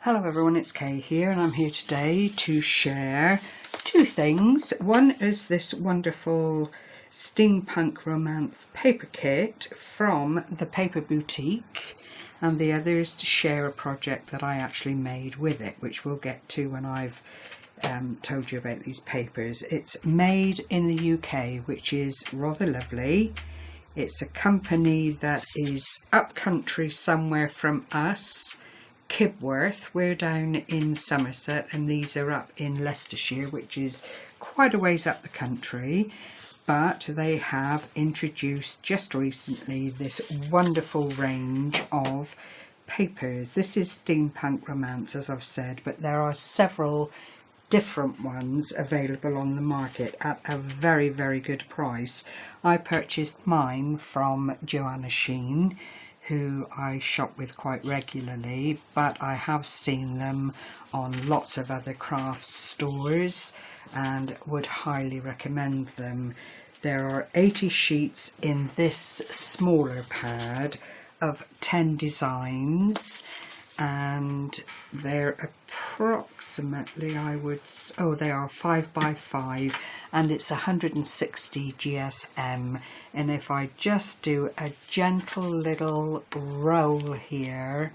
Hello everyone, it's Kay here and I'm here today to share two things. One is this wonderful Steampunk Romance paper kit from the Paper Boutique, and the other is to share a project that I actually made with it, which we'll get to when I've told you about these papers. It's made in the UK, which is rather lovely. It's a company that is up country somewhere from us, Kibworth. We're down in Somerset and these are up in Leicestershire, which is quite a ways up the country, but they have introduced just recently this wonderful range of papers. This is Steampunk Romance, as I've said, but there are several different ones available on the market at a very, very good price. I purchased mine from Joanna Sheen, who I shop with quite regularly, but I have seen them on lots of other crafts stores and would highly recommend them. There are 80 sheets in this smaller pad of 10 designs, and they're approximately, they are 5 by 5 and it's 160 GSM. And if I just do a gentle little roll here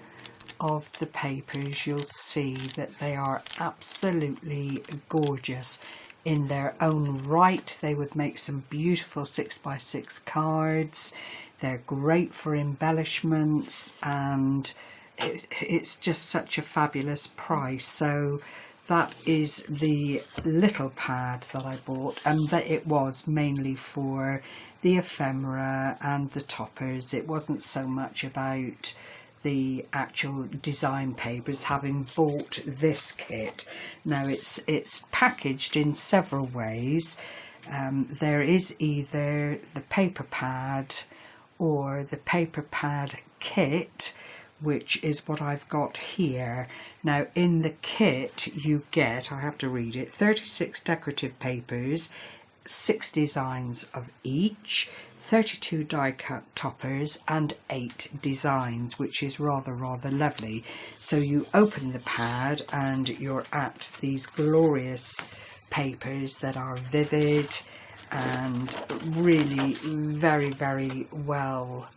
of the papers, you'll see that they are absolutely gorgeous in their own right. They would make some beautiful 6 by 6 cards. They're great for embellishments, and it's just such a fabulous price. So that is the little pad that I bought, and that it was mainly for the ephemera and the toppers. It wasn't so much about the actual design papers, having bought this kit. Now it's packaged in several ways. There is either the paper pad or the paper pad kit, which is what I've got here. Now in the kit you get, I have to read it, 36 decorative papers, 6 designs of each, 32 die cut toppers and 8 designs, which is rather lovely. So you open the pad and you're at these glorious papers that are vivid and really very well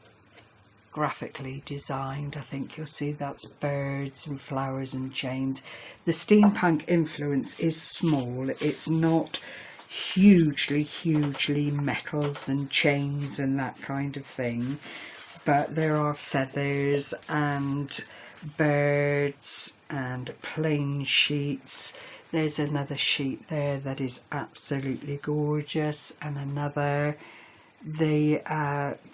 graphically designed. I think you'll see that's birds and flowers and chains. The steampunk influence is small. It's not hugely metals and chains and that kind of thing, but there are feathers and birds and plain sheets. There's another sheet there that is absolutely gorgeous, and another. The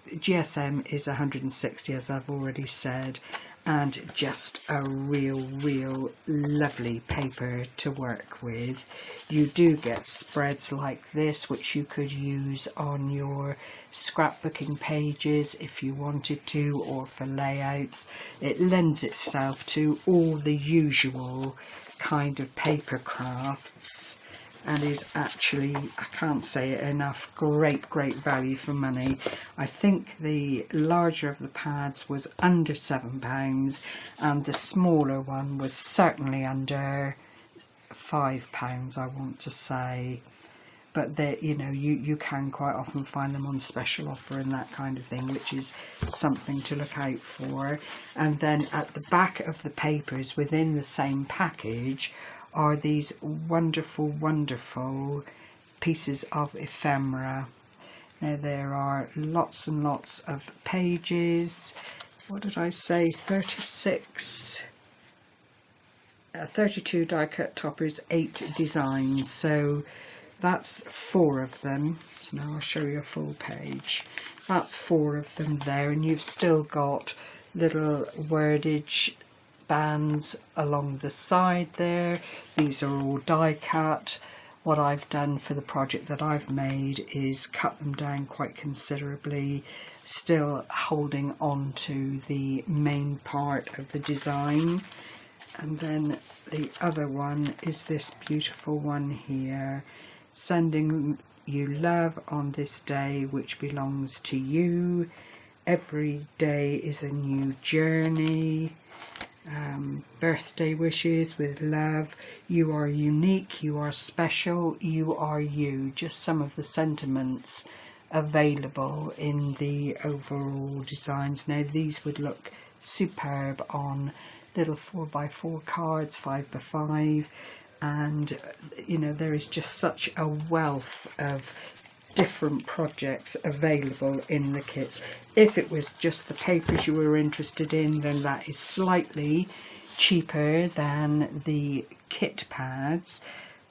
GSM is 160, as I've already said, and just a real lovely paper to work with. You do get spreads like this, which you could use on your scrapbooking pages if you wanted to, or for layouts. It lends itself to all the usual kind of paper crafts, and is actually, I can't say it enough, great value for money. I think the larger of the pads was under £7 and the smaller one was certainly under £5, I want to say. But you can quite often find them on special offer and that kind of thing, which is something to look out for. And then at the back of the papers within the same package are these wonderful pieces of ephemera. Now there are lots and lots of pages. What did I say? 36, 32 die cut toppers, 8 designs. So that's 4 of them. So now I'll show you a full page. That's 4 of them there, and you've still got little wordage bands along the side there. These are all die cut. What I've done for the project that I've made is cut them down quite considerably, still holding on to the main part of the design. And then the other one is this beautiful one here, sending you love on this day which belongs to you. Every day is a new journey. birthday wishes with love, you are unique, you are special, you are you. Just some of the sentiments available in the overall designs. Now these would look superb on little 4x4 cards, 5x5, and you know, there is just such a wealth of different projects available in the kits. If it was just the papers you were interested in, then that is slightly cheaper than the kit pads,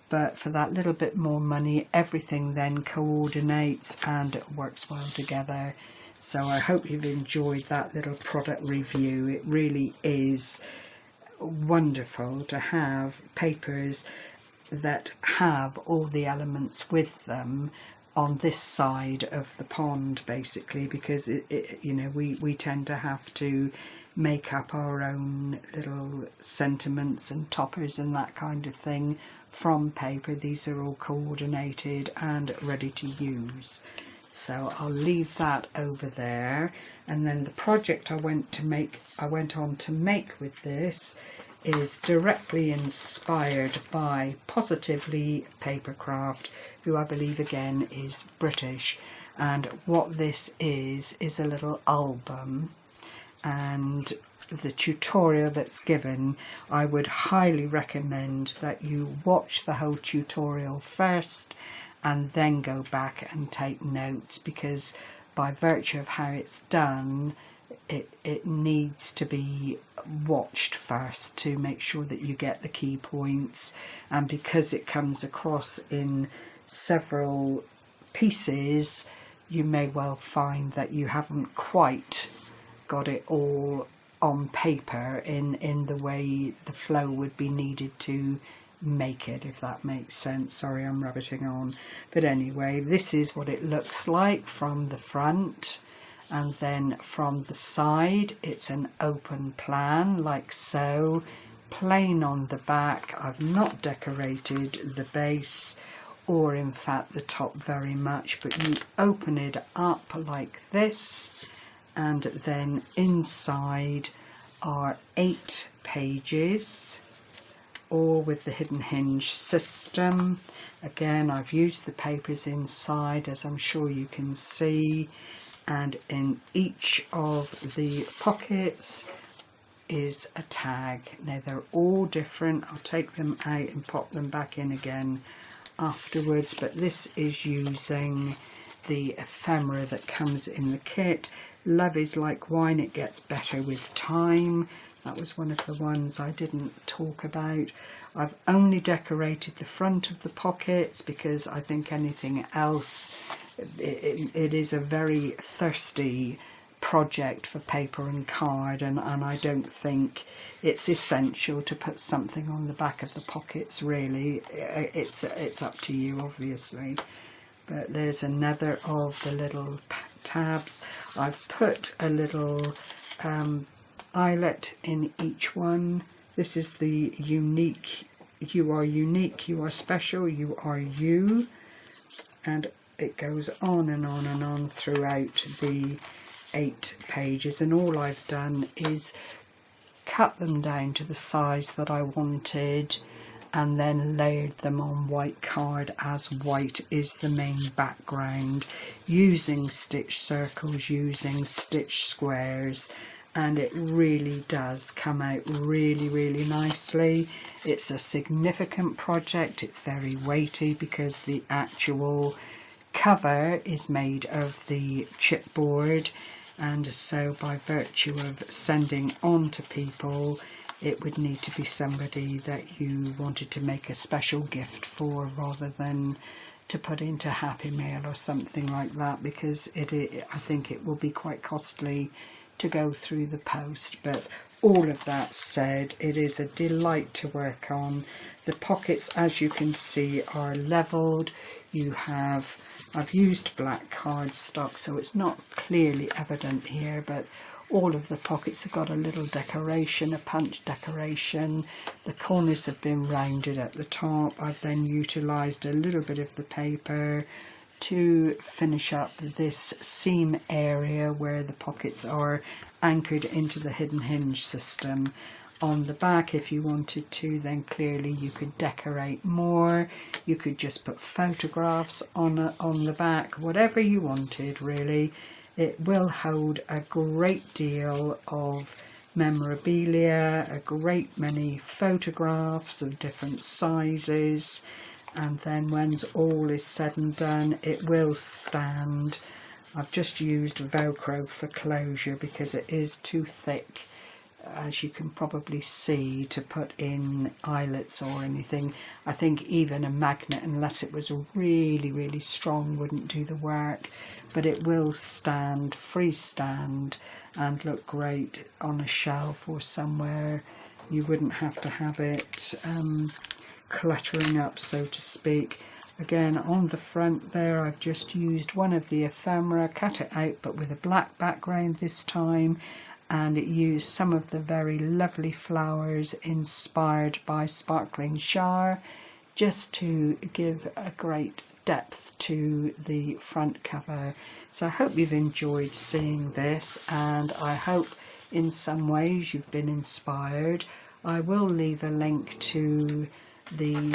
but for that little bit more money, everything then coordinates and works well together. So I hope you've enjoyed that little product review. It really is wonderful to have papers that have all the elements with them on this side of the pond, basically, because you know, we tend to have to make up our own little sentiments and toppers and that kind of thing from paper. These are all coordinated and ready to use. So I'll leave that over there. And then the project I went on to make with this is directly inspired by Positively Papercraft, who I believe again is British. And what this is a little album, and the tutorial that's given, I would highly recommend that you watch the whole tutorial first and then go back and take notes, because by virtue of how it's done, it needs to be watched first to make sure that you get the key points. And because it comes across in several pieces, you may well find that you haven't quite got it all on paper in the way the flow would be needed to make it, if that makes sense. Sorry, I'm rabbiting on. But anyway, this is what it looks like from the front. And then from the side, it's an open plan, like so, plain on the back. I've not decorated the base, or in fact the top very much, but you open it up like this, and then inside are 8 pages, all with the hidden hinge system. Again, I've used the papers inside, as I'm sure you can see. And in each of the pockets is a tag. Now they're all different. I'll take them out and pop them back in again afterwards, but this is using the ephemera that comes in the kit. Love is like wine, it gets better with time. That was one of the ones I didn't talk about. I've only decorated the front of the pockets because I think anything else, it is a very thirsty project for paper and card, and I don't think it's essential to put something on the back of the pockets, really. It's up to you, obviously. But there's another of the little tabs. I've put a little eyelet in each one. This is the unique, you are unique, you are special, you are you. And it goes on and on and on throughout the 8 pages, and all I've done is cut them down to the size that I wanted and then layered them on white card, as white is the main background, using stitch circles, using stitch squares, and it really does come out really nicely. It's a significant project, it's very weighty because the actual cover is made of the chipboard, and so by virtue of sending on to people, it would need to be somebody that you wanted to make a special gift for, rather than to put into Happy Mail or something like that, because I think it will be quite costly to go through the post. But all of that said, it is a delight to work on. The pockets, as you can see, are levelled. I've used black cardstock, so it's not clearly evident here, but all of the pockets have got a little decoration, a punch decoration. The corners have been rounded at the top. I've then utilised a little bit of the paper to finish up this seam area where the pockets are anchored into the hidden hinge system. on the back. If you wanted to, then clearly you could decorate more. You could just put photographs on the back, whatever you wanted really. It will hold a great deal of memorabilia, a great many photographs of different sizes, and then when all is said and done, it will stand. I've just used Velcro for closure because it is too thick, as you can probably see, to put in eyelets or anything. I think even a magnet, unless it was really, really strong, wouldn't do the work. But it will stand, freestand, and look great on a shelf or somewhere. You wouldn't have to have it cluttering up, so to speak. Again, on the front there, I've just used one of the ephemera, cut it out, but with a black background this time, and it used some of the very lovely flowers inspired by sparkling Char, just to give a great depth to the front cover. So I hope you've enjoyed seeing this, and I hope in some ways you've been inspired. I will leave a link to the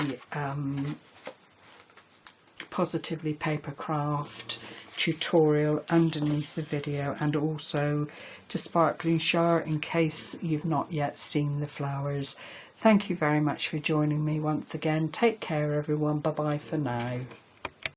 Positively Papercraft tutorial underneath the video, and also to Sparkling Char in case you've not yet seen the flowers. Thank you very much for joining me once again. Take care everyone. Bye bye for now.